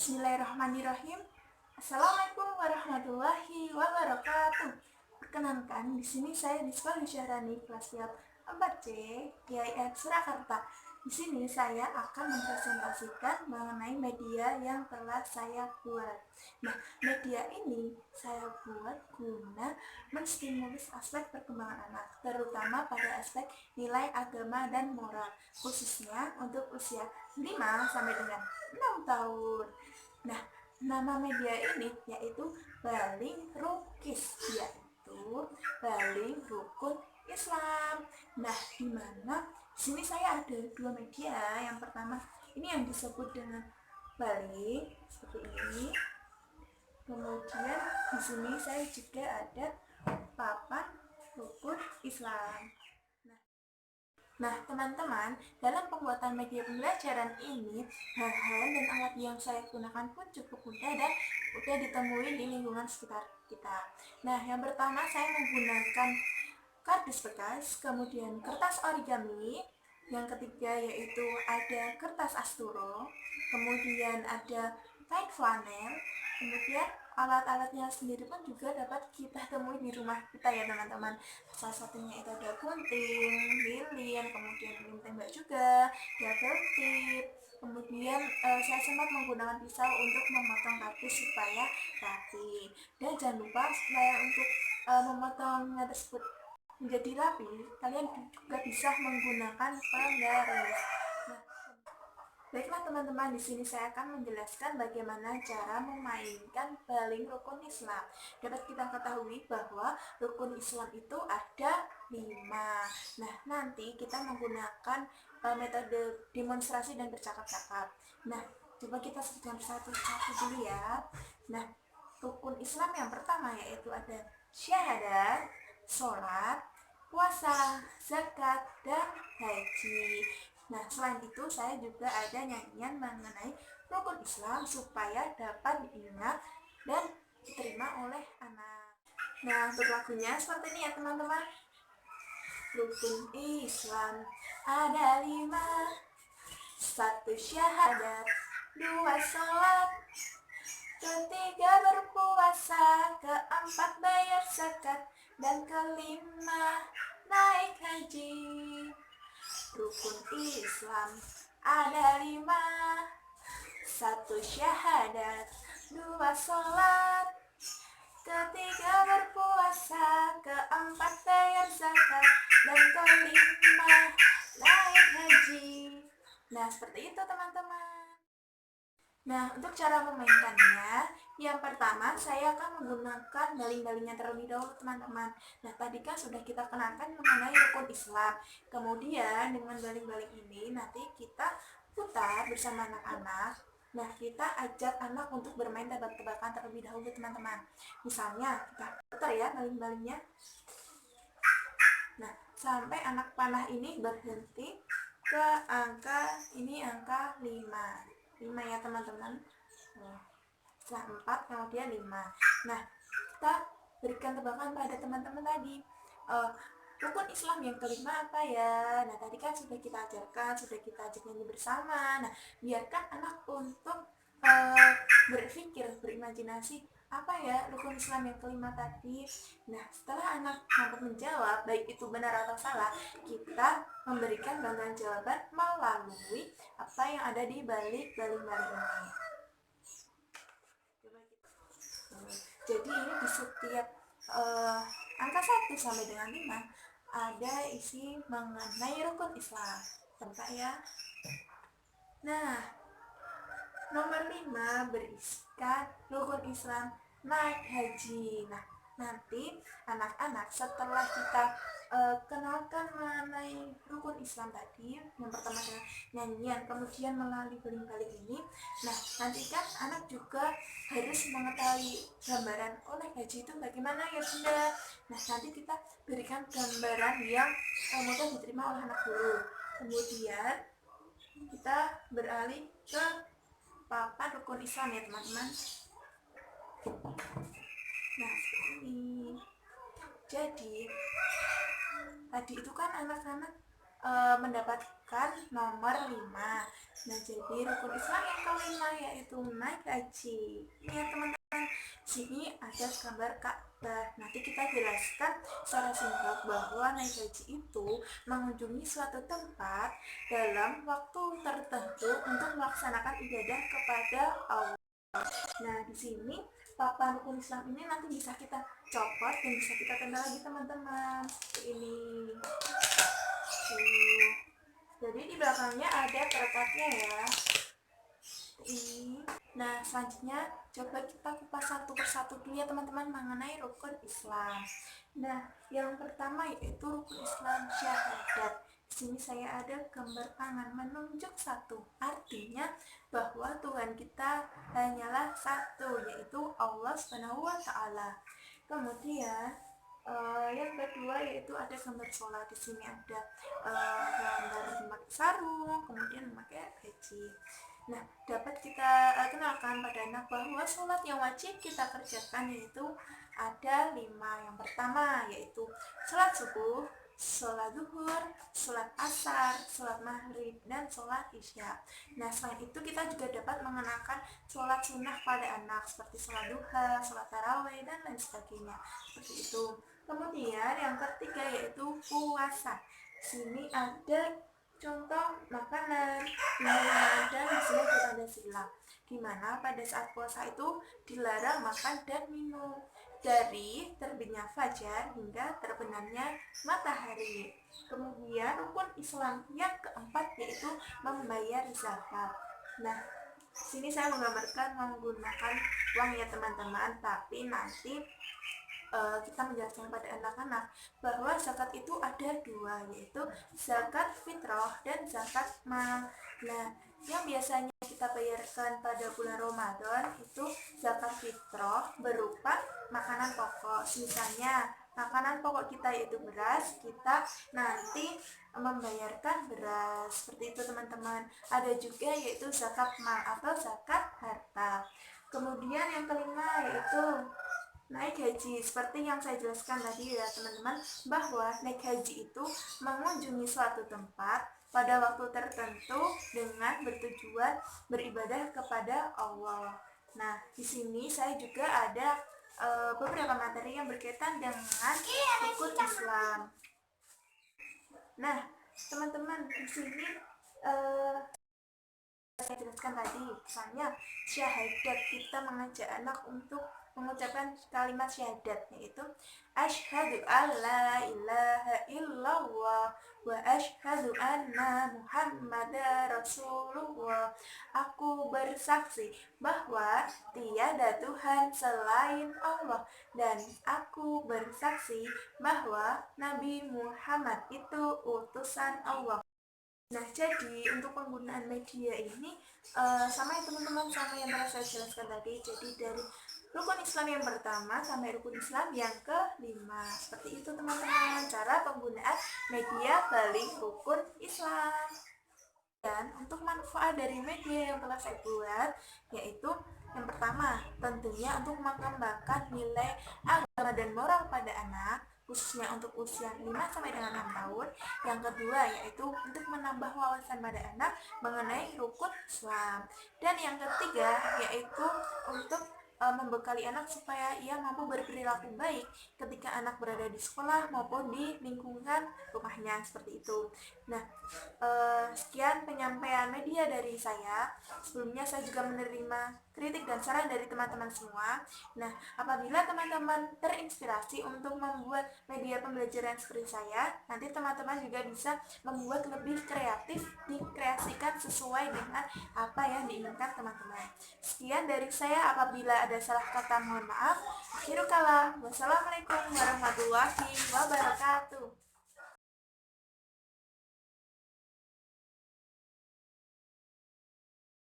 Bismillahirrahmanirrahim. Assalamualaikum warahmatullahi wabarakatuh. Perkenankan, di sini saya Nisbah Syahrani kelas 4C GIF Surakarta. Di sini saya akan mempresentasikan mengenai media yang telah saya buat. Nah, media ini saya buat guna menstimulus aspek perkembangan anak, terutama pada aspek nilai agama dan moral, khususnya untuk usia 5 sampai dengan 6 tahun. Nah, nama media ini yaitu Baling Rukis, yaitu Baling Rukun Islam. Nah, di mana sini saya ada dua media. Yang pertama ini yang disebut dengan baling seperti ini. Kemudian di sini saya juga ada papan rukun Islam. Nah, teman-teman, dalam pembuatan media pembelajaran ini, hal-hal dan alat yang saya gunakan pun cukup mudah dan mudah ditemui di lingkungan sekitar kita. Nah, yang pertama saya menggunakan kardus bekas, kemudian kertas origami, yang ketiga yaitu ada kertas asturo, kemudian ada kain flanel, kemudian alat-alatnya sendiri pun juga dapat kita temui di rumah kita ya teman-teman. Salah satunya itu ada gunting, lilin, kemudian lilin tembak juga, double tip, kemudian saya sempat menggunakan pisau untuk memotong kardus supaya rapi, dan jangan lupa supaya untuk memotongnya tersebut menjadi rapi, kalian juga bisa menggunakan penggaris. Nah, baiklah teman-teman, di sini saya akan menjelaskan bagaimana cara memainkan baling rukun Islam. Dapat kita ketahui bahwa rukun Islam itu ada 5. Nah, nanti kita menggunakan metode demonstrasi dan bercakap-cakap. Nah, coba kita sebutkan satu-satu dulu ya. Nah, rukun Islam yang pertama yaitu ada syahadat, sholat, puasa, zakat, dan haji. Nah, selain itu saya juga ada nyanyian mengenai rukun Islam supaya dapat diingat dan diterima oleh anak. Nah, untuk lagunya seperti ini ya teman-teman. Rukun Islam ada 5, 1 syahadat, 2 sholat, ketiga berpuasa, keempat bayar zakat, dan kelima naik haji. Rukun Islam ada 5, 1 syahadat, 2 sholat, ketiga berpuasa, keempat bayar zakat, dan kelima naik haji. Nah, seperti itu teman-teman. Nah, untuk cara memainkannya, yang pertama saya akan menggunakan baling-balingnya terlebih dahulu teman-teman. Nah, tadi kan sudah kita kenalkan mengenai rukun Islam. Kemudian dengan baling-baling ini nanti kita putar bersama anak-anak. Nah, kita ajak anak untuk bermain tebak-tebakan terlebih dahulu teman-teman. Misalnya, kita putar ya baling-balingnya. Nah, sampai anak panah ini berhenti ke angka 5 ya teman-teman. Setelah 4 kemudian 5. Nah, kita berikan tebakan pada teman-teman tadi, rukun Islam yang kelima apa ya. Nah, tadi kan sudah kita ajarkan, sudah kita ajak nyanyi bersama. Nah, biarkan anak untuk berpikir, berimajinasi apa ya rukun Islam yang kelima tadi. Nah, setelah anak mampu menjawab baik itu benar atau salah, kita memberikan bantuan jawaban melalui apa yang ada di balik baling-baling ini. Jadi ini di setiap angka 1 sampai dengan 5 ada isi mengenai rukun Islam. Tempat ya. Nah, nomor 5 berisikan rukun Islam naik haji. Nah, nanti anak-anak setelah kita kenalkan mengenai rukun Islam tadi, yang pertama adalah nyanyian, kemudian melalui baling-baling ini. Nah, nanti kan anak juga harus mengetahui gambaran naik haji itu bagaimana ya bunda. Nah, nanti kita berikan gambaran yang mudah diterima oleh anak dulu. Kemudian kita beralih ke papan rukun Islam ya teman-teman. Nah, seperti ini. Jadi tadi itu kan anak-anak mendapatkan nomor 5. Nah, jadi rukun Islam yang kelima yaitu naik haji. Ya teman-teman, sini ada gambar Ka'bah. Nanti kita jelaskan secara singkat bahwa naik haji itu mengunjungi suatu tempat dalam waktu tertentu untuk melaksanakan ibadah kepada Allah. Nah, di sini papan rukun Islam ini nanti bisa kita copot dan bisa kita tanda lagi teman-teman. Ini. Jadi di belakangnya ada perekatnya ya. Ini. Nah, selanjutnya coba kita kupas satu persatu dulu ya teman-teman mengenai rukun Islam. Nah, yang pertama yaitu rukun Islam syahadat. Di sini saya ada gambar tangan menunjuk satu. Artinya bahwa Tuhan kita hanyalah satu, yaitu Allah Subhanahu wa taala. Kemudian yang kedua yaitu ada gambar sholat. Di sini ada gambar memakai sarung, kemudian memakai peci. Nah, dapat kita kenalkan pada anak bahwa sholat yang wajib kita kerjakan yaitu ada 5. Yang pertama yaitu sholat subuh, sholat zuhur, sholat asar, sholat maghrib, dan sholat isya. Nah, selain itu kita juga dapat mengenakan sholat sunnah pada anak seperti sholat duha, sholat tarawih, dan lain sebagainya. Seperti itu. Kemudian yang ketiga yaitu puasa. Sini ada contoh makanan, minuman, dan di sini juga ada sila. Dimana pada saat puasa itu dilarang makan dan minum dari terbitnya fajar hingga terbenamnya matahari. Kemudian rukun Islam yang keempat yaitu membayar zakat. Nah, sini saya menggambarkan menggunakan uang ya teman-teman, tapi nanti kita menjelaskan pada anak-anak bahwa zakat itu ada 2, yaitu zakat fitrah dan zakat mal. Nah, yang biasanya kita bayarkan pada bulan Ramadan itu zakat fitrah berupa makanan pokok. Misalnya makanan pokok kita yaitu beras, kita nanti membayarkan beras. Seperti itu teman-teman. Ada juga yaitu zakat mal atau zakat harta. Kemudian yang kelima yaitu naik haji. Seperti yang saya jelaskan tadi ya teman-teman, bahwa naik haji itu mengunjungi suatu tempat pada waktu tertentu dengan bertujuan beribadah kepada Allah. Nah, di sini saya juga ada beberapa materi yang berkaitan dengan rukun Islam. Nah, teman-teman, di sini saya jelaskan tadi, misalnya syahadat, kita mengajak anak untuk mengucapkan kalimat syahadat, yaitu asyhadu alla ilaha illallah wa asyhadu anna muhammadar rasulullah. Aku bersaksi bahwa tiada Tuhan selain Allah, dan aku bersaksi bahwa Nabi Muhammad itu utusan Allah. Nah, jadi untuk penggunaan media ini sama ya teman-teman, sama yang telah saya jelaskan tadi. Jadi dari rukun Islam yang pertama sampai rukun Islam yang kelima. Seperti itu teman-teman, cara penggunaan media balik rukun Islam. Dan untuk manfaat dari media yang telah saya buat, yaitu yang pertama, tentunya untuk mengembangkan nilai agama dan moral pada anak, khususnya untuk usia 5 sampai dengan 6 tahun. Yang kedua yaitu untuk menambah wawasan pada anak mengenai rukun Islam. Dan yang ketiga yaitu untuk membekali anak supaya ia mampu berperilaku baik ketika anak berada di sekolah maupun di lingkungan rumahnya, seperti itu. Nah, sekian penyampaian media dari saya. Sebelumnya saya juga menerima kritik dan saran dari teman-teman semua. Nah, apabila teman-teman terinspirasi untuk membuat media pembelajaran seperti saya, nanti teman-teman juga bisa membuat lebih kreatif, dikreasikan sesuai dengan apa yang diinginkan teman-teman. Sekian dari saya, apabila ada salah kata mohon maaf. Akhirul kalam. Wassalamualaikum warahmatullahi wabarakatuh.